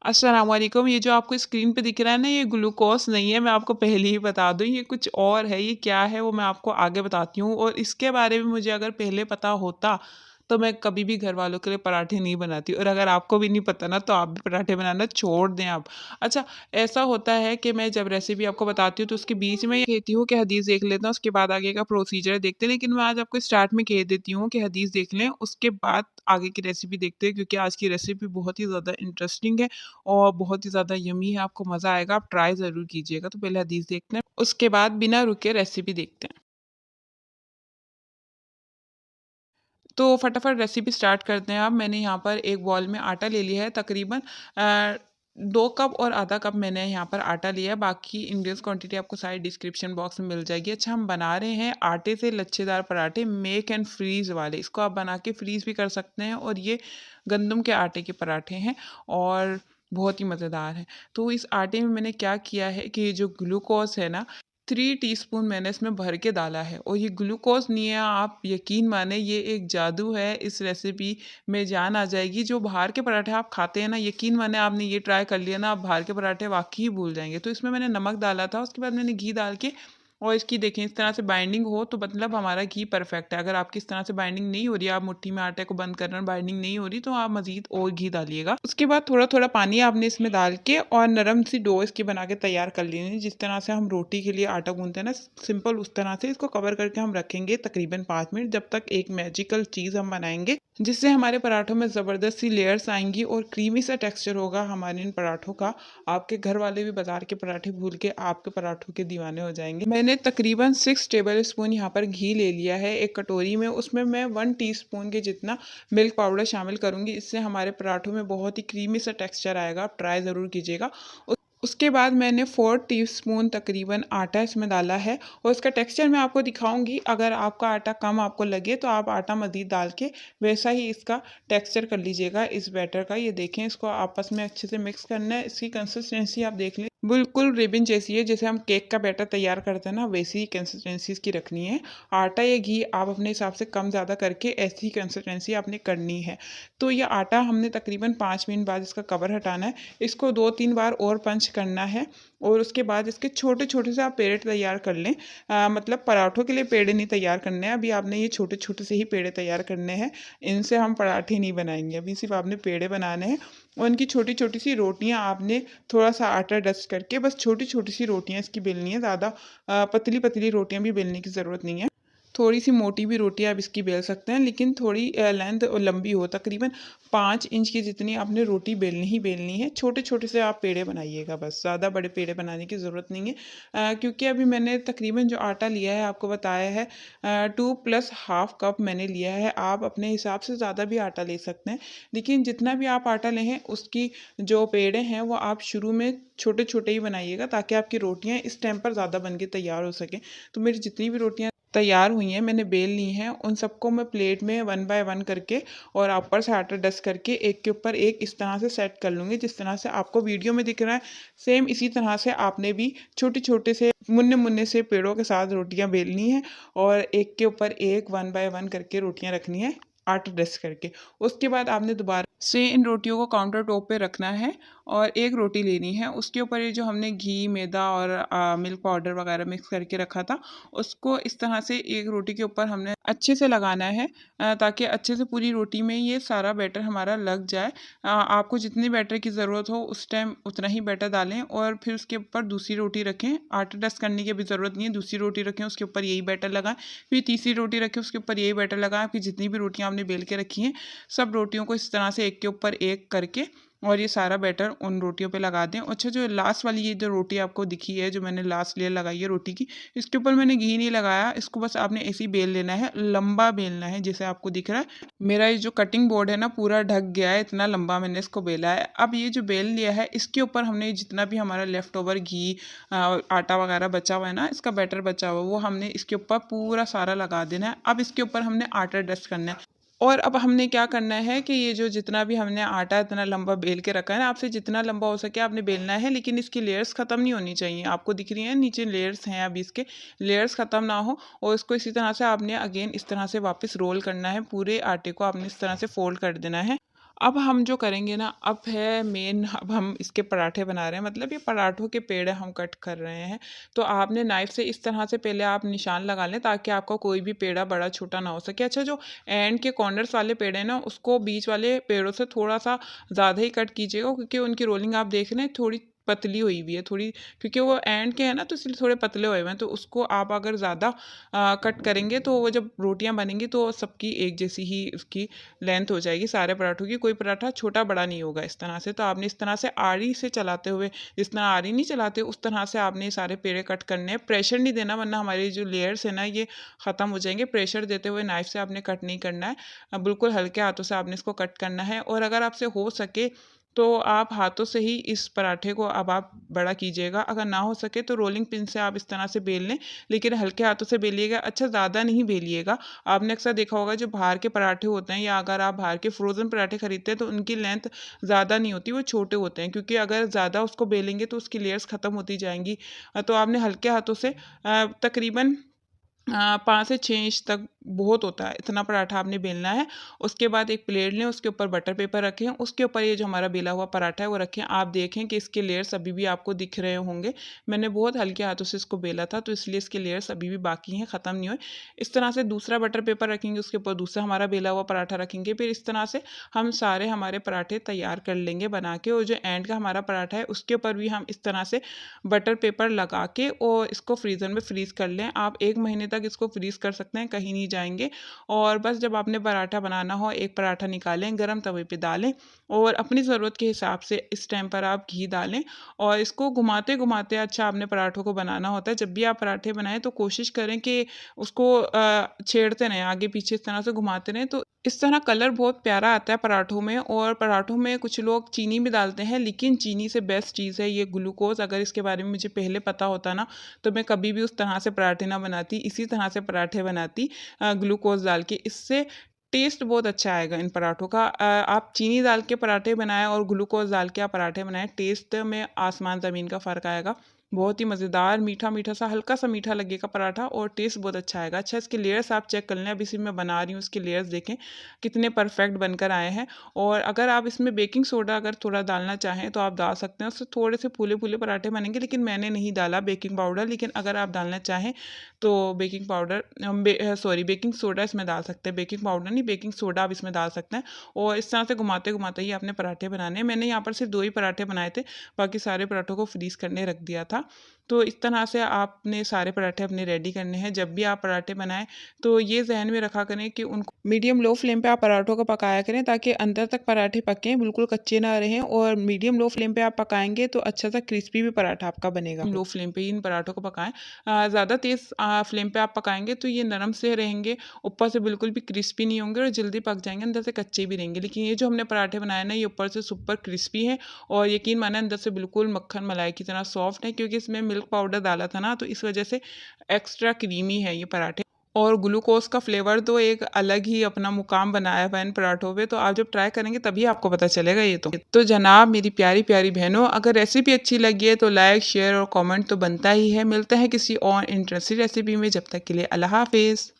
अस्सलाम वालेकुम। ये जो आपको स्क्रीन पे दिख रहा है ना, ये ग्लूकोज़ नहीं है, मैं आपको पहले ही बता दूँ, ये कुछ और है। ये क्या है वो मैं आपको आगे बताती हूँ, और इसके बारे में मुझे अगर पहले पता होता तो मैं कभी भी घर वालों के लिए पराठे नहीं बनाती, और अगर आपको भी नहीं पता ना तो आप भी पराठे बनाना छोड़ दें आप। अच्छा, ऐसा होता है कि मैं जब रेसिपी आपको बताती हूँ तो उसके बीच में ये कहती हूँ कि हदीस देख लेते हैं, उसके बाद आगे का प्रोसीजर देखते हैं। लेकिन मैं आज आपको स्टार्ट में कह देती हूँ कि हदीस देख लें, उसके बाद आगे की रेसिपी देखते हैं, क्योंकि आज की रेसिपी बहुत ही ज़्यादा इंटरेस्टिंग है और बहुत ही ज़्यादा यम्मी है, आपको मज़ा आएगा, आप ट्राई ज़रूर कीजिएगा। तो पहले हदीस देखते हैं, उसके बाद बिना रुके रेसिपी देखते हैं। तो फटाफट रेसिपी स्टार्ट करते हैं। अब मैंने यहाँ पर एक बॉल में आटा ले लिया है, तकरीबन 2 कप और आधा कप मैंने यहाँ पर आटा लिया है। बाकी इंग्रेडिएंट्स क्वांटिटी आपको सारी डिस्क्रिप्शन बॉक्स में मिल जाएगी। अच्छा, हम बना रहे हैं आटे से लच्छेदार पराठे, मेक एंड फ्रीज़ वाले। इसको आप बना के फ्रीज़ भी कर सकते हैं, और ये गंदम के आटे के पराठे हैं और बहुत ही मज़ेदार हैं। तो इस आटे में मैंने क्या किया है कि ये जो ग्लूकोज़ है ना, 3 टीस्पून मैंने इसमें भर के डाला है, और ये ग्लूकोज़ नहीं है, आप यकीन माने ये एक जादू है। इस रेसिपी में जान आ जाएगी। जो बाहर के पराठे आप खाते हैं ना, यकीन माने आपने ये ट्राई कर लिया ना, आप बाहर के पराठे वाक़ई ही भूल जाएँगे। तो इसमें मैंने नमक डाला था, उसके बाद मैंने घी डाल के, और इसकी देखें इस तरह से बाइंडिंग हो तो मतलब हमारा घी परफेक्ट है। अगर आपकी इस तरह से बाइंडिंग नहीं हो रही है, आप मुट्ठी में आटे को बंद कर रहे हैं, बाइंडिंग नहीं हो रही, तो आप मज़ीद और घी डालिएगा। उसके बाद थोड़ा-थोड़ा पानी आपने इसमें डाल के और नरम सी डो इसकी बना के तैयार कर लेनी है। जिस तरह से हम रोटी के लिए आटा गूँथते हैं ना, सिंपल उस तरह से इसको कवर करके हम रखेंगे तकरीबन 5 मिनट, जब तक एक मैजिकल चीज़ हम बनाएँगे, जिससे हमारे पराठों में ज़बरदस्त सी लेयर्स आएँगी और क्रीमी सा टेक्सचर होगा हमारे इन पराठों का। आपके घर वाले भी बाज़ार के पराठे भूल के आपके पराठों के दीवाने हो जाएँगे। मैंने तकरीबन 6 टेबल स्पून यहाँ पर घी ले लिया है एक कटोरी में। उसमें मैं 1 टीस्पून के जितना मिल्क पाउडर शामिल करूँगी। इससे हमारे पराठों में बहुत ही क्रीमी सा टेक्सचर आएगा। आप ट्राई ज़रूर कीजिएगा। उसके बाद मैंने 4 टीस्पून तकरीबन आटा इसमें डाला है, और इसका टेक्सचर मैं आपको दिखाऊंगी। अगर आपका आटा कम आपको लगे तो आप आटा मज़ीद डाल के वैसा ही इसका टेक्सचर कर लीजिएगा इस बैटर का। ये देखें, इसको आपस में अच्छे से मिक्स करना है। इसकी कंसिस्टेंसी आप देख लें, बिल्कुल रिबन जैसी है। जैसे हम केक का बैटर तैयार करते हैं ना, वैसी ही कंसिस्टेंसी इसकी रखनी है। आटा या घी आप अपने हिसाब से कम ज़्यादा करके ऐसी ही कंसिस्टेंसी आपने करनी है। तो ये आटा हमने तकरीबन 5 मिनट बाद इसका कवर हटाना है। इसको 2-3 बार और पंच करना है, और उसके बाद इसके छोटे-छोटे से आप पेड़े तैयार कर लें। मतलब पराठों के लिए पेड़े नहीं तैयार करने हैं, अभी आपने ये छोटे-छोटे से ही पेड़े तैयार करने हैं। इनसे हम पराठे नहीं बनाएँगे, अभी सिर्फ़ आपने पेड़े बनाने हैं, और इनकी छोटी-छोटी सी रोटियाँ आपने थोड़ा-सा आटा डस्ट करके बस छोटी-छोटी सी रोटियाँ इसकी बेलनी है। ज़्यादा पतली-पतली रोटियाँ भी बेलने की ज़रूरत नहीं है। थोड़ी-सी मोटी भी रोटी आप इसकी बेल सकते हैं, लेकिन थोड़ी लेंथ लंबी हो। तकरीबन 5 इंच की जितनी आपने रोटी बेलनी ही बेलनी है। छोटे-छोटे से आप पेड़े बनाइएगा बस, ज़्यादा बड़े पेड़े बनाने की ज़रूरत नहीं है। क्योंकि अभी मैंने तकरीबन जो आटा लिया है आपको बताया है, 2 प्लस हाफ़ कप मैंने लिया है। आप अपने हिसाब से ज़्यादा भी आटा ले सकते हैं, लेकिन जितना भी आप आटा लें उसकी जो पेड़े हैं वो आप शुरू में छोटे-छोटे ही बनाइएगा, ताकि आपकी रोटियाँ इस टाइम पर ज़्यादा बन के तैयार हो सकें। तो मेरी जितनी भी रोटियाँ तैयार हुई हैं, मैंने बेल ली हैं, उन सबको मैं प्लेट में 1 बाय 1 करके और ऊपर से आटा डस्ट करके एक के ऊपर एक इस तरह से सेट कर लूँगी। जिस तरह से आपको वीडियो में दिख रहा है, सेम इसी तरह से आपने भी छोटे-छोटे से मुन्ने-मुन्ने से पेड़ों के साथ रोटियाँ बेलनी है, और एक के ऊपर एक 1 बाय 1 करके रोटियाँ रखनी है आटा डस्ट करके। उसके बाद आपने दोबारा से इन रोटियों को काउंटर टॉप पे रखना है, और एक रोटी लेनी है। उसके ऊपर ये जो हमने घी, मैदा और मिल्क पाउडर वगैरह मिक्स करके रखा था, उसको इस तरह से एक रोटी के ऊपर हमने अच्छे से लगाना है, ताकि अच्छे से पूरी रोटी में ये सारा बैटर हमारा लग जाए। आपको जितनी बैटर की ज़रूरत हो उस टाइम उतना ही बैटर डालें, और फिर उसके ऊपर दूसरी रोटी रखें। आटा डस्ट करने की भी ज़रूरत नहीं है, दूसरी रोटी रखें, उसके ऊपर यही बैटर लगाएं, फिर तीसरी रोटी रखें, उसके ऊपर यही बैटर लगाएं। फिर जितनी भी रोटियाँ आपने बेल के रखी हैं, सब रोटियों को इस तरह से एक के ऊपर एक करके और ये सारा बैटर उन रोटियों पे लगा दें। अच्छा, जो लास्ट वाली ये जो रोटी आपको दिखी है, जो मैंने लास्ट लेयर लगाई है रोटी की, इसके ऊपर मैंने घी नहीं लगाया। इसको बस आपने ऐसे ही बेल लेना है, लंबा बेलना है जैसे आपको दिख रहा है। मेरा ये जो कटिंग बोर्ड है ना, पूरा ढक गया है, इतना लंबा मैंने इसको बेला है। अब ये जो बेल लिया है, इसके ऊपर हमने जितना भी हमारा लेफ्ट ओवर घी, आटा वगैरह बचा हुआ है ना, इसका बैटर बचा हुआ है, वो हमने इसके ऊपर पूरा सारा लगा देना है। अब इसके ऊपर हमने आटा डस्ट करना है, और अब हमने क्या करना है कि ये जो जितना भी हमने आटा इतना लंबा बेल के रखा है ना, आपसे जितना लंबा हो सके आपने बेलना है, लेकिन इसकी लेयर्स ख़त्म नहीं होनी चाहिए। आपको दिख रही हैं नीचे लेयर्स हैं, अभी इसके लेयर्स ख़त्म ना हो, और इसको इसी तरह से आपने अगेन इस तरह से वापस रोल करना है। पूरे आटे को आपने इस तरह से फोल्ड कर देना है। अब हम जो करेंगे ना, अब है मेन, अब हम इसके पराठे बना रहे हैं, मतलब ये पराठों के पेड़ हम कट कर रहे हैं। तो आपने नाइफ से इस तरह से पहले आप निशान लगा लें ताकि आपका कोई भी पेड़ा बड़ा छोटा ना हो सके। अच्छा, जो एंड के कॉर्नर्स वाले पेड़ हैं ना, उसको बीच वाले पेड़ों से थोड़ा-सा ज़्यादा ही कट कीजिएगा, क्योंकि उनकी रोलिंग आप देख रहे हैं थोड़ी पतली हुई हुई है थोड़ी, क्योंकि वो एंड के हैं ना, तो इसलिए थोड़े पतले हुए हुए हैं। तो उसको आप अगर ज़्यादा कट करेंगे तो वो जब रोटियाँ बनेंगी तो सबकी एक जैसी ही उसकी लेंथ हो जाएगी सारे पराठों की, कोई पराठा छोटा बड़ा नहीं होगा इस तरह से। तो आपने इस तरह से आरी से चलाते हुए, जिस तरह आरी नहीं चलाते उस तरह से आपने सारे पेड़े कट करने हैं। प्रेशर नहीं देना, वरना हमारे जो लेयर्स है ना ये ख़त्म हो जाएंगे। प्रेशर देते हुए नाइफ से आपने कट नहीं करना है, बिल्कुल हल्के हाथों से आपने इसको कट करना है। और अगर आपसे हो सके तो आप हाथों से ही इस पराठे को अब आप बड़ा कीजिएगा, अगर ना हो सके तो रोलिंग पिन से आप इस तरह से बेल लें, लेकिन हल्के हाथों से बेलिएगा। अच्छा, ज़्यादा नहीं बेलिएगा। आपने अक्सर देखा होगा जो बाहर के पराठे होते हैं, या अगर आप बाहर के फ्रोज़न पराठे खरीदते हैं तो उनकी लेंथ ज़्यादा नहीं होती, वो छोटे होते हैं, क्योंकि अगर ज़्यादा उसको बेलेंगे तो उसकी लेयर्स ख़त्म होती जाएंगी। तो आपने हल्के हाथों से तकरीबन 5 से 6 इंच तक बहुत होता है, इतना पराठा आपने बेलना है। उसके बाद एक प्लेट लें, उसके ऊपर बटर पेपर रखें, उसके ऊपर ये जो हमारा बेला हुआ पराठा है वो रखें। आप देखें कि इसके लेयर्स अभी भी आपको दिख रहे होंगे। मैंने बहुत हल्के हाथों से इसको बेला था, तो इसलिए इसके लेयर्स अभी भी बाकी हैं, ख़त्म नहीं हुए। इस तरह से दूसरा बटर पेपर रखेंगे, उसके ऊपर दूसरा हमारा बेला हुआ पराठा रखेंगे। फिर इस तरह से हम सारे हमारे पराठे तैयार कर लेंगे बना के। और जो एंड का हमारा पराठा है उसके ऊपर भी हम इस तरह से बटर पेपर लगा के और इसको फ्रीज़र में फ्रीज़ कर लें। आप 1 महीने तक इसको फ्रीज़ कर सकते हैं, कहीं नहीं जाएँगे। और बस जब आपने पराठा बनाना हो, एक पराठा निकालें, गरम तवे पे डालें और अपनी ज़रूरत के हिसाब से इस टाइम पर आप घी डालें और इसको घुमाते-घुमाते, अच्छा, आपने पराठों को बनाना होता है। जब भी आप पराठे बनाएँ तो कोशिश करें कि उसको छेड़ते रहें, आगे-पीछे इस तरह से घुमाते रहें, तो इस तरह कलर बहुत प्यारा आता है पराठों में। और पराठों में कुछ लोग चीनी भी डालते हैं, लेकिन चीनी से बेस्ट चीज़ है ये ग्लूकोज़। अगर इसके बारे में मुझे पहले पता होता ना, तो मैं कभी भी उस तरह से पराठे ना बनाती, इसी तरह से पराठे बनाती ग्लूकोज़ डाल के। इससे टेस्ट बहुत अच्छा आएगा इन पराठों का। आप चीनी डाल के पराठे बनाएँ और ग्लूकोज़ डाल के आप पराठे बनाएँ, टेस्ट में आसमान ज़मीन का फ़र्क आएगा। बहुत ही मज़ेदार, मीठा-मीठा सा, हल्का-सा मीठा लगेगा पराठा और टेस्ट बहुत अच्छा आएगा। अच्छा, इसके लेयर्स आप चेक कर लें, अभी इसी मैं बना रही हूँ, इसके लेयर्स देखें कितने परफेक्ट बनकर आए हैं। और अगर आप इसमें बेकिंग सोडा अगर थोड़ा डालना चाहें तो आप डाल सकते हैं, उससे थोड़े से फूले-फूले पराठे बनेंगे, लेकिन मैंने नहीं डाला बेकिंग पाउडर। लेकिन अगर आप डालना चाहें तो baking powder sorry, baking soda इसमें डाल सकते हैं, बेकिंग पाउडर नहीं, बेकिंग सोडा आप इसमें डाल सकते हैं। और इस तरह से घुमाते-घुमाते ही आपने पराठे बनाने हैं। मैंने यहाँ पर सिर्फ 2 ही पराठे बनाए थे, बाकी सारे पराठों को फ्रीज़ करने रख दिया था। तो इस तरह से आपने सारे पराठे अपने रेडी करने हैं। जब भी आप पराठे बनाएँ तो ये ज़हन में रखा करें कि उनको मीडियम लो फ्लेम पे आप पराठों को पकाया करें, ताकि अंदर तक पराठे पकें, बिल्कुल कच्चे ना रहें। और मीडियम लो फ्लेम पे आप पकाएँगे तो अच्छा सा क्रिस्पी भी पराठा आपका बनेगा। लो फ्लेम पे ही इन पराठों को पकाएँ। ज़्यादा तेज़ फ्लेम पे आप पकाएँगे तो ये नरम से रहेंगे, ऊपर से बिल्कुल भी क्रिस्पी नहीं होंगे और जल्दी पक जाएँगे, अंदर से कच्चे भी रहेंगे। लेकिन ये जो हमने पराठे बनाए ना, ये ऊपर से सुपर क्रिस्पी हैं और यकीन माने अंदर से बिल्कुल मक्खन मलाई की तरह सॉफ्ट है, क्योंकि इसमें मिल्क पाउडर डाला था ना, तो इस वजह से एक्स्ट्रा क्रीमी है ये पराठे। और ग्लूकोज़ का फ्लेवर तो एक अलग ही अपना मुकाम बनाया हुआ है इन पराठों पे, तो आप जब ट्राई करेंगे तभी आपको पता चलेगा ये तो। तो जनाब मेरी प्यारी-प्यारी बहनों, अगर रेसिपी अच्छी लगी है तो लाइक, शेयर और कमेंट तो बनता ही है। मिलते हैं किसी और इंटरेस्टिंग रेसिपी में, जब तक के लिए अल्लाह हाफ़िज़।